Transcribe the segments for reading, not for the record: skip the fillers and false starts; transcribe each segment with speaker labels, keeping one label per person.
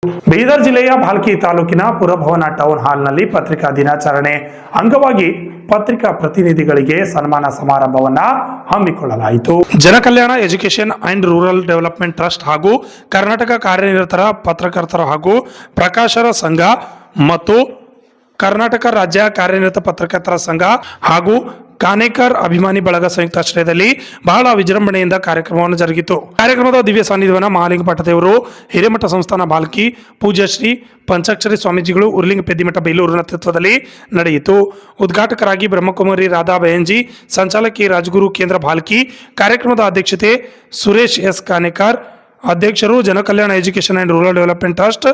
Speaker 1: ಬೀದರ್ ಜಿಲ್ಲೆಯ ಭಾಲ್ಕಿ ತಾಲೂಕಿನ ಪುರಭವನ ಟೌನ್ ಹಾಲ್ನಲ್ಲಿ ಪತ್ರಿಕಾ ದಿನಾಚರಣೆ ಅಂಗವಾಗಿ ಪತ್ರಿಕಾ ಪ್ರತಿನಿಧಿಗಳಿಗೆ ಸನ್ಮಾನ ಸಮಾರಂಭವನ್ನ ಹಮ್ಮಿಕೊಳ್ಳಲಾಯಿತು. Janakalyana education and rural development trust ಹಾಗೂ ಕರ್ನಾಟಕ ಕಾರ್ಯನಿರತರ ಪತ್ರಕರ್ತರ ಹಾಗೂ ಪ್ರಕಾಶಕರ ಸಂಘ ಮತ್ತು ಕರ್ನಾಟಕ ರಾಜ್ಯ ಕಾರ್ಯನಿರತ ಪತ್ರಕರ್ತರ ಸಂಘ ಹಾಗೂ ಕಾನೇಕರ್ ಅಭಿಮಾನಿ ಬಳಗ ಸಂಯುಕ್ತಾಶ್ರಯದಲ್ಲಿ ಬಹಳ ವಿಜೃಂಭಣೆಯಿಂದ ಕಾರ್ಯಕ್ರಮವನ್ನು ಜರುಗಿತು. ಕಾರ್ಯಕ್ರಮದ ದಿವ್ಯ ಸಾನ್ನಿಧ್ಯವನ್ನ ಮಹಾಲಿಂಗ ಪಟ್ಟದೇವರು, ಹಿರೇಮಠ ಸಂಸ್ಥಾನ ಬಾಲ್ಕಿ, ಪೂಜ್ಯ ಶ್ರೀ ಪಂಚಾಕ್ಷರಿ ಸ್ವಾಮೀಜಿಗಳು, ಉರ್ಲಿಂಗ ಪೆದ್ದಿಮಠ ಬೇಲೂರು ನೇತೃತ್ವದಲ್ಲಿ ನಡೆಯಿತು. ಉದ್ಘಾಟಕರಾಗಿ ಬ್ರಹ್ಮಕುಮಾರಿ ರಾಧಾ ಬಯಂಜಿ, ಸಂಚಾಲಕಿ ರಾಜಗುರು ಕೇಂದ್ರ ಬಾಲ್ಕಿ, ಕಾರ್ಯಕ್ರಮದ ಅಧ್ಯಕ್ಷತೆ ಸುರೇಶ್ ಎಸ್ ಕಾನೇಕರ್, ಅಧ್ಯಕ್ಷರು Janakalyana education and rural development trust.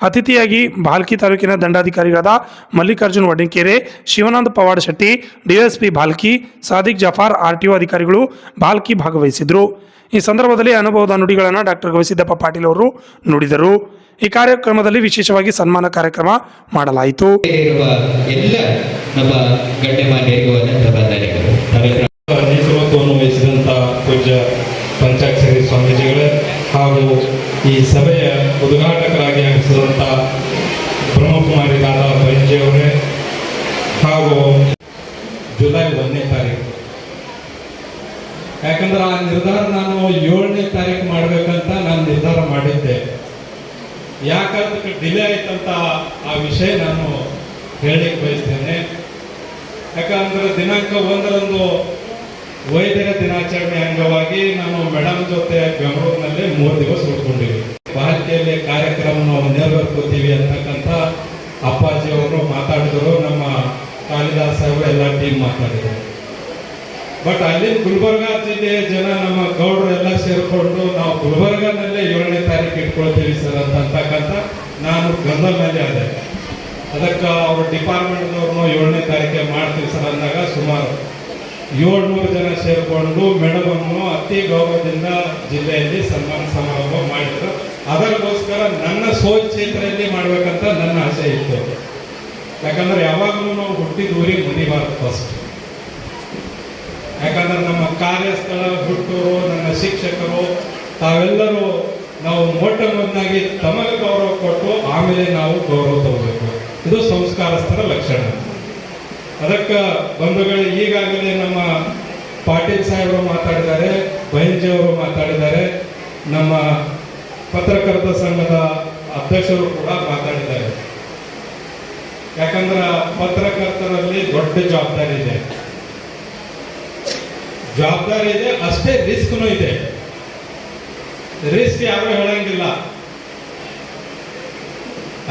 Speaker 1: ಅತಿಥಿಯಾಗಿ ಭಾಲ್ಕಿ ತಾಲೂಕಿನ ದಂಡಾಧಿಕಾರಿಗಳಾದ ಮಲ್ಲಿಕಾರ್ಜುನ್ ವಡ್ಡಿಂಕೆರೆ, ಶಿವಾನಂದ ಪವಾಡ ಶೆಟ್ಟಿ, ಡಿಎಸ್ಪಿ ಭಾಲ್ಕಿ, ಸಾದಿಕ್ ಜಫಾರ್, ಆರ್ಟಿಒ ಅಧಿಕಾರಿಗಳು ಭಾಲ್ಕಿ ಭಾಗವಹಿಸಿದ್ರು. ಈ ಸಂದರ್ಭದಲ್ಲಿ ಅನುಭವದ ನುಡಿಗಳನ್ನು ಡಾಕ್ಟರ್ ಗವಿಸಿದ್ದಪ್ಪ ಪಾಟೀಲ್ ಅವರು ನುಡಿದರು. ಈ ಕಾರ್ಯಕ್ರಮದಲ್ಲಿ ವಿಶೇಷವಾಗಿ ಸನ್ಮಾನ ಕಾರ್ಯಕ್ರಮ ಮಾಡಲಾಯಿತು.
Speaker 2: ನೇತೃತ್ವವನ್ನು ವಹಿಸಿದಂಥ ಪೂಜ್ಯ ಪಂಚಾಕ್ಷರಿ ಸ್ವಾಮೀಜಿಗಳೇ ಹಾಗೂ ಈ ಸಭೆಯ ಉದ್ಘಾಟಕರಾಗಿ ಆಗಿಸಿದಂಥ ಬ್ರಹ್ಮಕುಮಾರಿ ರಾಧಾ ಬೈಂಜಿಯವರೇ ಹಾಗೂ ಜುಲೈ 1ನೇ ತಾರೀಕು, ಯಾಕಂದ್ರೆ ಆ ನಿರ್ಧಾರ ನಾನು 7ನೇ ತಾರೀಕು ಮಾಡಬೇಕಂತ ನಾನು ನಿರ್ಧಾರ ಮಾಡಿದ್ದೆ. ಯಾಕಂದ್ರೆ ಡಿಲೇ ಆಯ್ತಂತ ಆ ವಿಷಯ ನಾನು ಹೇಳಲಿಕ್ಕೆ ಬಯಸ್ತೇನೆ. ಯಾಕಂದ್ರೆ ದಿನಾಂಕ 1ರಂದು ವೈದ್ಯರ ದಿನಾಚರಣೆ ಅಂಗವಾಗಿ ನಾನು ಮೇಡಮ್ ಜೊತೆ ಬೆಂಗಳೂರಿನಲ್ಲಿ 3 ದಿವಸ ಉಳ್ಕೊಂಡಿವಿ. ಭಾರತೀಯಲ್ಲಿ ಕಾರ್ಯಕ್ರಮ ನಾವು ನೆರವೇರ್ಕೋತೀವಿ ಅಂತಕ್ಕಂಥ ಅಪ್ಪಾಜಿಯವರು ಮಾತಾಡಿದರು, ನಮ್ಮ ಕಾಳಿದಾಸ್ ಅವರು ಎಲ್ಲ ಟೀಮ್ ಮಾತಾಡಿದರು. ಬಟ್ ಅಲ್ಲಿ ಗುಲ್ಬರ್ಗಾ ಜಿಲ್ಲೆಯ ಜನ ನಮ್ಮ ಗೌಡರು ಎಲ್ಲ ಸೇರಿಕೊಂಡು ನಾವು ಗುಲ್ಬರ್ಗಾನಲ್ಲೇ 7ನೇ ತಾರೀಕು ಇಟ್ಕೊಳ್ತೀವಿ ಸರ್ ಅಂತಕ್ಕಂಥ ನಾನು ಗಂಧಲ್ನಲ್ಲಿ ಆದೆ. ಅದಕ್ಕೆ ಅವ್ರ ಡಿಪಾರ್ಟ್ಮೆಂಟ್ದವ್ರನ್ನು 7ನೇ ತಾರೀಕೆ ಮಾಡ್ತೀವಿ ಸರ್ ಅಂದಾಗ ಸುಮಾರು 700 ಜನ ಸೇರಿಕೊಂಡು ಮೇಡಮನ್ನು ಅತಿ ಗೌರವದಿಂದ ಜಿಲ್ಲೆಯಲ್ಲಿ ಸನ್ಮಾನ ಸಮಾರಂಭ ಮಾಡಿದ್ರು. ಅದಕ್ಕೋಸ್ಕರ ನನ್ನ ಸ್ವಕ್ಷೇತ್ರದಲ್ಲಿ ಮಾಡ್ಬೇಕಂತ ನನ್ನ ಆಸೆ ಇತ್ತು. ಯಾಕಂದ್ರೆ ಯಾವಾಗಲೂ ನಾವು ಹುಟ್ಟಿದ ಊರಿಗೆ ಮರಿಬಾರ್ದು ಫಸ್ಟ್. ಯಾಕಂದ್ರೆ ನಮ್ಮ ಕಾರ್ಯಸ್ಥಳ, ಹುಟ್ಟೂರು, ನನ್ನ ಶಿಕ್ಷಕರು ತಾವೆಲ್ಲರೂ ನಾವು ಮೊಟ್ಟ ಮೊದಲಾಗಿ ತಮಗೆ ಗೌರವ ಕೊಟ್ಟು ಆಮೇಲೆ ನಾವು ಗೌರವ ತಗೋಬೇಕು. ಇದು ಸಂಸ್ಕಾರಸ್ಥರ ಲಕ್ಷಣ. ಅದಕ್ಕೆ ಬಂಧುಗಳು, ಈಗಾಗಲೇ ನಮ್ಮ ಪಾಟೀಲ್ ಸಾಹೇಬರು ಮಾತಾಡಿದ್ದಾರೆ, ಬೈಂಜಿಯವರು ಮಾತಾಡಿದ್ದಾರೆ, ನಮ್ಮ ಪತ್ರಕರ್ತ ಸಂಘದ ಅಧ್ಯಕ್ಷರು ಕೂಡ ಮಾತಾಡಿದ್ದಾರೆ. ಯಾಕಂದ್ರೆ ಪತ್ರಕರ್ತರಲ್ಲಿ ದೊಡ್ಡ ಜವಾಬ್ದಾರಿ ಇದೆ, ಅಷ್ಟೇ ರಿಸ್ಕ್ನೂ ಇದೆ. ರಿಸ್ಕ್ ಯಾರು ಹೇಳಂಗಿಲ್ಲ.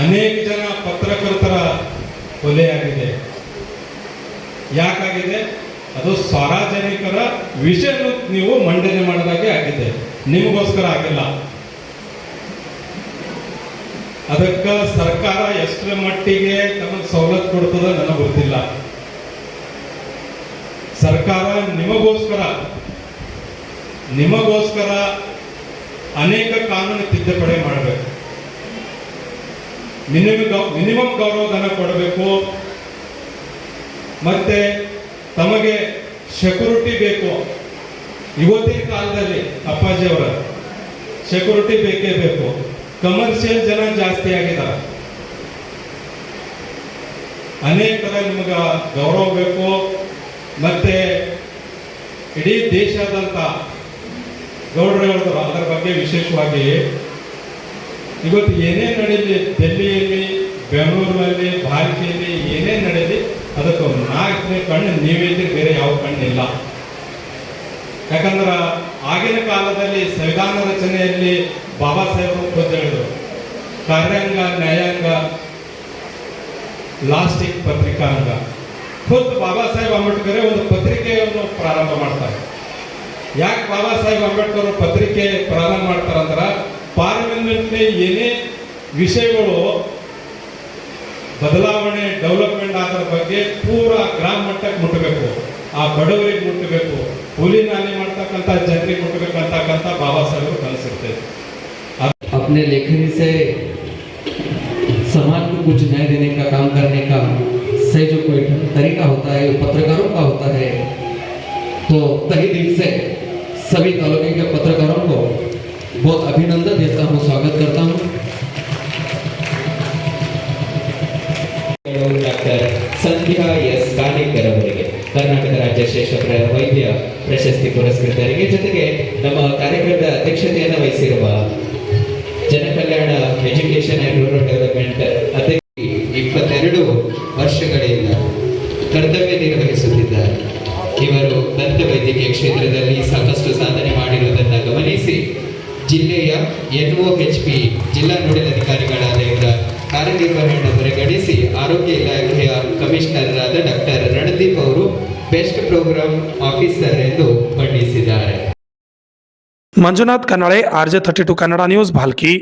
Speaker 2: ಅನೇಕ ಜನ ಪತ್ರಕರ್ತರ ಕೊಲೆಯಾಗಿದೆ. ಯಾಕಾಗಿದೆ? ಅದು ಸಾರ್ವಜನಿಕರ ವಿಷಯ ನೀವು ಮಂಡನೆ ಮಾಡಿದಾಗೆ ಆಗಿದೆ, ನಿಮಗೋಸ್ಕರ ಆಗಿಲ್ಲ. ಅದಕ್ಕೆ ಸರ್ಕಾರ ಎಷ್ಟರ ಮಟ್ಟಿಗೆ ತಮಗೆ ಸವಲತ್ತು ಕೊಡ್ತದ ನನಗೆ ಗೊತ್ತಿಲ್ಲ. ಸರ್ಕಾರ ನಿಮಗೋಸ್ಕರ ಅನೇಕ ಕಾನೂನು ತಿದ್ದುಪಡಿ ಮಾಡಬೇಕು. ಮಿನಿಮಮ್ ಗೌರವಧನ ಕೊಡಬೇಕು. ಮತ್ತೆ ತಮಗೆ ಸೆಕ್ಯೂರಿಟಿ ಬೇಕು. ಇವತ್ತಿನ ಕಾಲದಲ್ಲಿ ಅಪ್ಪಾಜಿಯವರ ಸೆಕ್ಯೂರಿಟಿ ಬೇಕೇ ಬೇಕು. ಕಮರ್ಷಿಯಲ್ ಜನ ಜಾಸ್ತಿ ಆಗಿದ್ದಾರೆ. ಅನೇಕರ ನಿಮಗೆ ಗೌರವ ಬೇಕು. ಮತ್ತೆ ಇಡೀ ದೇಶಾದ್ಯಂತ ಗೌಡರು ಹೇಳಿದ್ರು ಅದರ ಬಗ್ಗೆ ವಿಶೇಷವಾಗಿ. ಇವತ್ತು ಏನೇ ನಡೀಲಿ, ಡೆಲ್ಲಿಯಲ್ಲಿ, ಬೆಂಗಳೂರಿನಲ್ಲಿ, ಭಾರತೀಯಲ್ಲಿ ಏನೇ ನಡೀಲಿ, ಅದಕ್ಕೆ 4ನೇ ಕಣ್ಣು ನೀವೇದ್ರೆ ಬೇರೆ ಯಾವ ಕಣ್ಣಿಲ್ಲ. ಯಾಕಂದ್ರೆ ಆಗಿನ ಕಾಲದಲ್ಲಿ ಸಂವಿಧಾನ ರಚನೆಯಲ್ಲಿ ಬಾಬಾ ಸಾಹೇಬರು ಖುದ್ದು ಹೇಳಿದ್ರು, ಕಾರ್ಯಾಂಗ, ನ್ಯಾಯಾಂಗ, ಲಾಸ್ಟಿಕ್ ಪತ್ರಿಕಾಂಗ. ಖುದ್ದು ಬಾಬಾ ಸಾಹೇಬ್ ಅಂಬೇಡ್ಕರ್ ಒಂದು ಪತ್ರಿಕೆಯನ್ನು ಪ್ರಾರಂಭ ಮಾಡ್ತಾರೆ. ಯಾಕೆ ಬಾಬಾ ಸಾಹೇಬ್ ಅಂಬೇಡ್ಕರ್ ಪತ್ರಿಕೆ ಪ್ರಾರಂಭ ಮಾಡ್ತಾರಂದ್ರೆ, ಪಾರ್ಲಿಮೆಂಟ್ನಲ್ಲಿ ಏನೇ ವಿಷಯಗಳು ಬದಲಾವಣೆ, ಡೆವಲಪ್ಮೆಂಟ್ ಆದ್ರ ಬಗ್ಗೆ ಪೂರಾ ಗ್ರಾಮ ಮಟ್ಟಕ್ಕೆ ಮುಟ್ಟಬೇಕು, ಆ ಬಡವರಿಗೆ ಮುಟ್ಟಬೇಕು, ಕೂಲಿ ನಾಲಿ ಮಾಡ್ತಕ್ಕಂಥ ಜನರಿಗೆ ಮುಟ್ಟಬೇಕಂತಕ್ಕಂಥ ಬಾಬಾ ಸಾಹೇಬರು ಕನಸಿರ್ತದೆ.
Speaker 3: अपने लेखनी से समाज को कुछ न्याय देने का काम करने का से जो कोई तरीका होता है वो पत्रकारों का होता है। तो तहे दिल से सभी तालुके के पत्रकारों को बहुत अभिनंदन देता हूँ, स्वागत करता हूँ।
Speaker 4: ಅವರು ಡಾಕ್ಟರ್ ಸಂಧ್ಯಾ ಎಸ್ ಕಾಲೇಕರ್ ಅವರಿಗೆ, ಕರ್ನಾಟಕ ರಾಜ್ಯ ಶ್ರೇಷ್ಠ ವೈದ್ಯ ಪ್ರಶಸ್ತಿ ಪುರಸ್ಕೃತರಿಗೆ, ಜೊತೆಗೆ ನಮ್ಮ ಕಾರ್ಯಕ್ರಮದ ಅಧ್ಯಕ್ಷತೆಯನ್ನು ವಹಿಸಿರುವ ಜನಕಲ್ಯಾಣ ಎಜುಕೇಶನ್ ಅಂಡ್ ರೂರಲ್ ಡೆವಲಪ್ಮೆಂಟ್ ಅಧ್ಯಕ್ಷ 22 ವರ್ಷಗಳಿಂದ ಕರ್ತವ್ಯ ನಿರ್ವಹಿಸುತ್ತಿದ್ದಾರೆ. ಇವರು ದಂತ ವೈದ್ಯಕೀಯ ಕ್ಷೇತ್ರದಲ್ಲಿ ಸಾಕಷ್ಟು ಸಾಧನೆ ಮಾಡಿರುವುದನ್ನು ಗಮನಿಸಿ ಜಿಲ್ಲೆಯ NOHP ಜಿಲ್ಲಾ ನೋಡಲ್ ಅಧಿಕಾರಿಗಳಾದ ಇವರ ಕಾರ್ಯನಿರ್ವಹಣೆಯನ್ನು ಪರಿಗಣಿಸಿ ಆರೋಗ್ಯ ಇಲಾಖೆಯ ಕಮಿಷನರ್ ಆದ ಡಾಕ್ಟರ್ ರಣದೀಪ್ ಅವರು ಬೆಸ್ಟ್ ಪ್ರೋಗ್ರಾಮ್ ಆಫೀಸರ್ ಎಂದು ಬಣ್ಣಿಸಿದ್ದಾರೆ.
Speaker 1: Manjunath Kannale, RJ32 Kannada news, Bhalki.